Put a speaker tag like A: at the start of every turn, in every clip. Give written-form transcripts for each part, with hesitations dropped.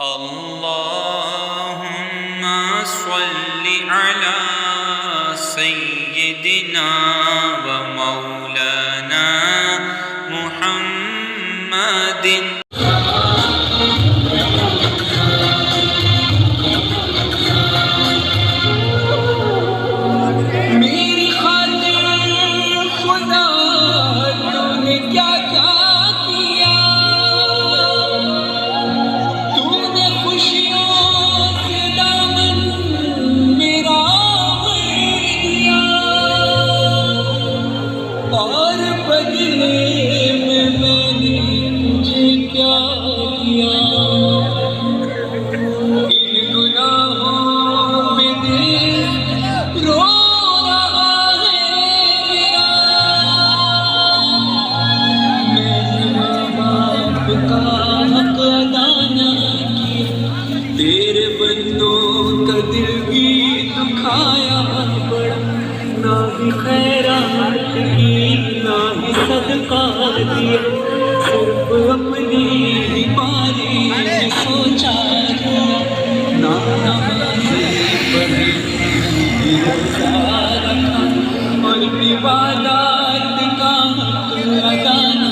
A: अल्लाहुम्मा सल्लि अला सय्यिदिना व मौलाना मुहम्मदिन।
B: तेरे बंदों का दिल भी दुखाया बड़ा, ना ही खैरात की ना ही सदका दिया, सिर्फ अपनी ही बारी में सोचा किया। ना नमाज़े पढ़ी रोज़ा रखा और इबादत का हक अदा ना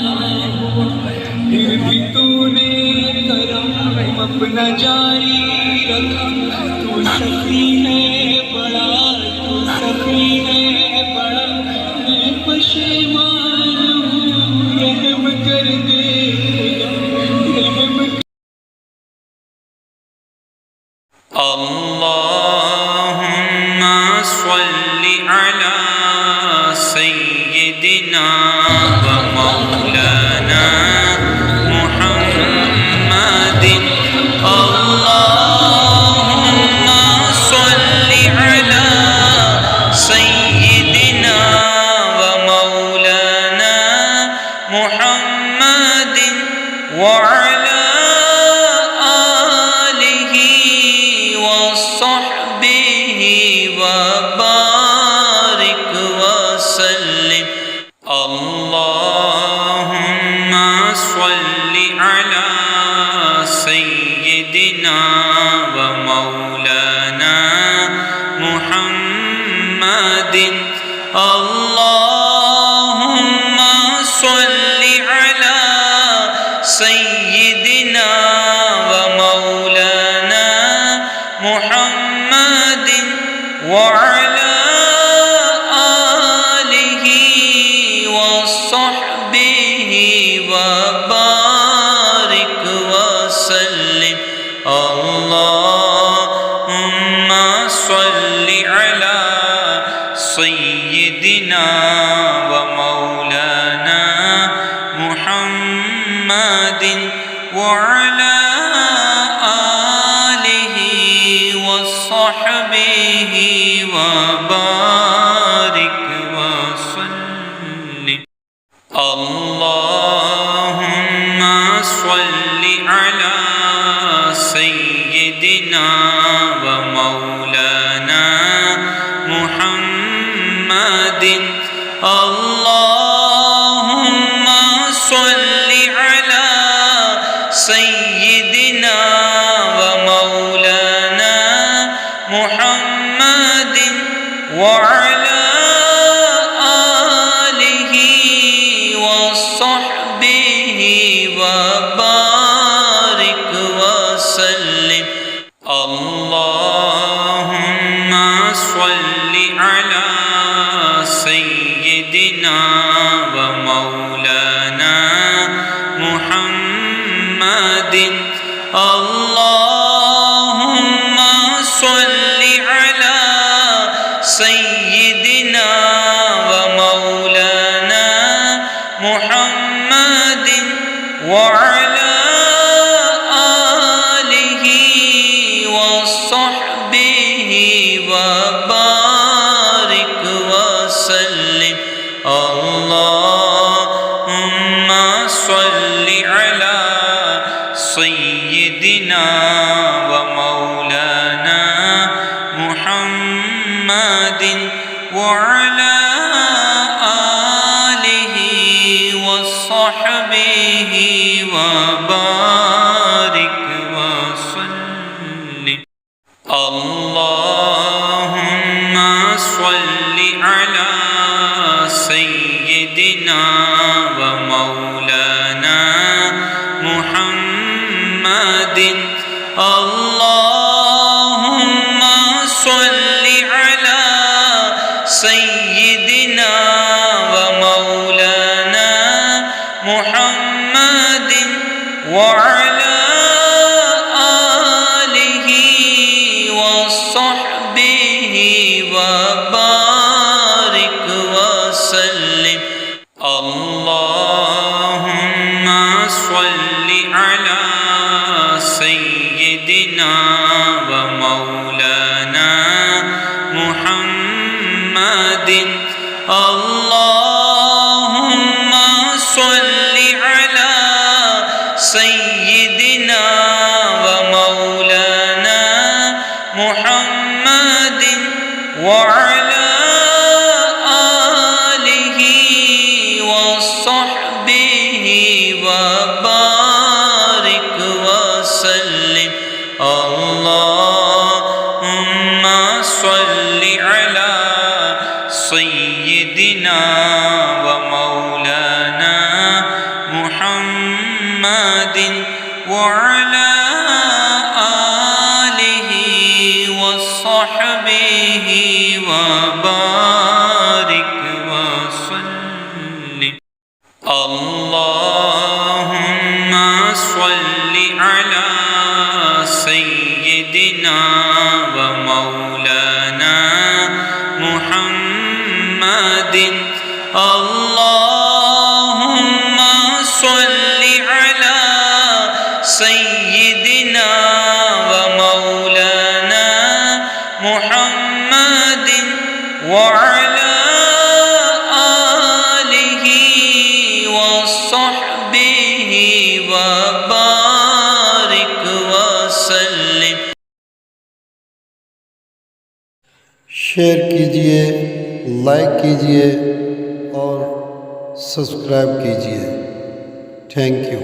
B: हुआ, फिर भी तूने करम अपना जारी रखा। तू सखी है बड़ा, तू सखी है बड़ा, मैं पशेमान हूँ, रहम कर दे रहम।
A: अल्लाहुम्मा सल्लि अला सय्यिदिना व मौलाना मुहम्मदिन। अल्लाहुम्मा सल्लि अला सय्यिदिना व मौलाना मुहम्मदिन व अला आलिहि व सहबिहि व बारिक व सल्लिम। अल्लाहुम्मा सल्लि अला सय्यिदिना व मौलाना मुहम्मदिन। अल्लाहुम्मा सल्लि अला सय्यिदिना व मौलाना मुहम्मदिन व अला आलिहि व सहबिहि व बारिक व सल्लिम। अल्लाहुम्मा सल्लि अला सय्यिदिना व मौलाना मुहम्मदिन व अला आलिहि व सहबिहि व बारिक व सल्लिम। अल्लाहुम्मा सल्लि अला सय्यिदिना व मौलाना मुहम्मदिन। अल्लाहुम्मा सल्लि अला सय्यिदिना व मौलाना मुहम्मदिन व अला आलिहि व सहबिहि व बारिक व सल्लिम। अल्लाहुम्मा सल्लि अला सय्यिदिना व मौलाना मुहम्मदिन। अल्लाहुम्मा सल्लि अला सय्यिदिना व मौलाना मुहम्मदिन व अला आलिहि व सहबिहि व बारिक व सल्लिम। अल्लाहुम्मा सल्लि अला सय्यिदिना व मौलाना मुहम्मदिन व अला आलिहि व सहबिहि व बारिक व सल्लिम। اللهم صل على سيدنا ومولانا محمد وعلى آله وصحبه وبارك وسلم اللهم صل على سيدنا ومولانا محمد اللهم صل على سيدنا ومولانا محمد وعلى آله وصحبه وبارك وسلم اللهم صل على سيدنا ومولانا محمد وعلى آله وصحبه وبارك وسلم اللهم صل على سيدنا ومولانا محمد اللهم صل على سيدنا ومولانا محمد وعلى آله وصحبه وبارك وسلم
C: शेयर कीजिए, लाइक कीजिए और सब्सक्राइब कीजिए। Thank you.